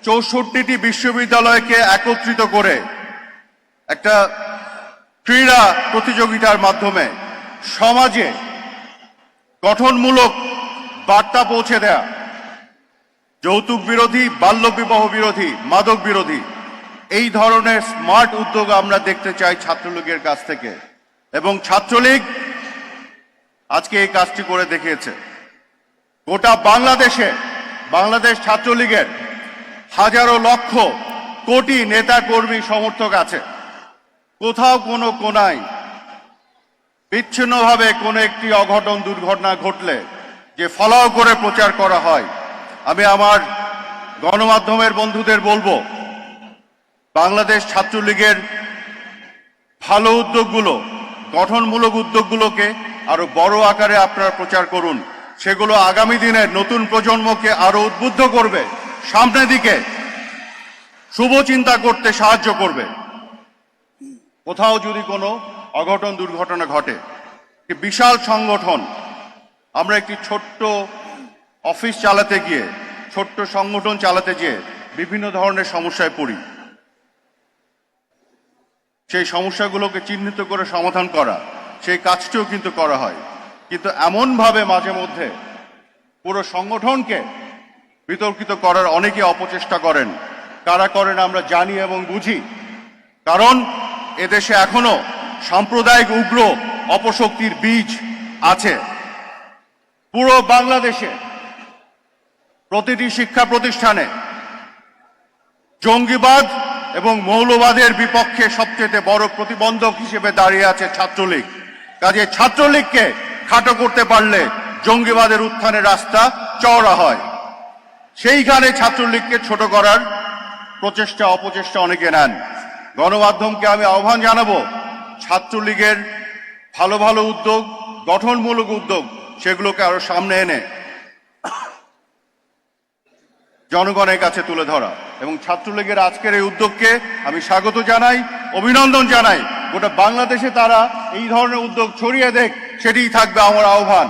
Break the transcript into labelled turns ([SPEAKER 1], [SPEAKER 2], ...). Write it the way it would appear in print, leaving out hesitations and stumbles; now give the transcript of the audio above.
[SPEAKER 1] 64টি বিশ্ববিদ্যালয়কে একত্রিত করে একটা ক্রীড়া প্রতিযোগিতার মাধ্যমে সমাজে গঠনমূলক বার্তা পৌঁছে দেয়া, যৌতুক বিরোধী, বাল্যবিবাহ বিরোধী, মাদক বিরোধী, এই ধরনের স্মার্ট উদ্যোগ আমরা দেখতে চাই ছাত্রলীগের কাছ থেকে। এবং ছাত্রলীগ আজকে এই কাজটি করে দেখিয়েছে। গোটা বাংলাদেশে বাংলাদেশ ছাত্রলীগের হাজারো লক্ষ কোটি নেতা কর্মী সমর্থক আছে। কোথাও কোনো কোনায় বিচ্ছিন্নভাবে কোনো একটি অঘটন দুর্ঘটনা ঘটলে যে ফলাও করে প্রচার করা হয়, আমি আমার গণমাধ্যমের বন্ধুদের বলবো, বাংলাদেশ ছাত্রলীগের ভালো উদ্যোগগুলো, গঠনমূলক উদ্যোগগুলোকে আরো বড় আকারে আপনারা প্রচার করুন। সেগুলো আগামী দিনের নতুন প্রজন্মকে আরো উদ্বুদ্ধ করবে, সামনের দিকে শুভ চিন্তা করতে সাহায্য করবে। কোথাও যদি কোনো অঘটন দুর্ঘটনা ঘটে, একটি বিশাল সংগঠন, আমরা একটি ছোট্ট অফিস চালাতে গিয়ে, ছোট্ট সংগঠন চালাতে গিয়ে বিভিন্ন ধরনের সমস্যায় পড়ি। সেই সমস্যাগুলোকে চিহ্নিত করে সমাধান করা, সেই কাজটিও কিন্তু করা হয়। কিন্তু এমনভাবে মাঝে মধ্যে পুরো সংগঠনকে বিতর্কিত করার অনেকে অপচেষ্টা করেন। কারা করেন আমরা জানি এবং বুঝি, কারণ এদেশে এখনো সাম্প্রদায়িক উগ্র অপশক্তির বীজ আছে। পুরো বাংলাদেশে প্রতিটি শিক্ষা প্রতিষ্ঠানে জঙ্গিবাদ এবং মৌলবাদের বিপক্ষে সবচেয়ে বড় প্রতিবন্ধক হিসেবে দাঁড়িয়ে আছে ছাত্রলীগ। কাজে ছাত্রলীগকে খাটো করতে পারলে জঙ্গিবাদের উত্থানের রাস্তা চওড়া হয়। সেইখানে ছাত্রলীগকে ছোট করার প্রচেষ্টা অপচেষ্টা অনেকে নেন। গণমাধ্যমকে আমি আহ্বান জানাবো, ছাত্রলীগের ভালো ভালো উদ্যোগ, গঠনমূলক উদ্যোগ, সেগুলোকে আরো সামনে এনে জনগণের কাছে তুলে ধরা। এবং ছাত্রলীগের আজকের এই উদ্যোগকে আমি স্বাগত জানাই, অভিনন্দন জানাই। গোটা বাংলাদেশে তারা এই ধরনের উদ্যোগ ছড়িয়ে দেখ, সেটিই থাকবে আমার আহ্বান।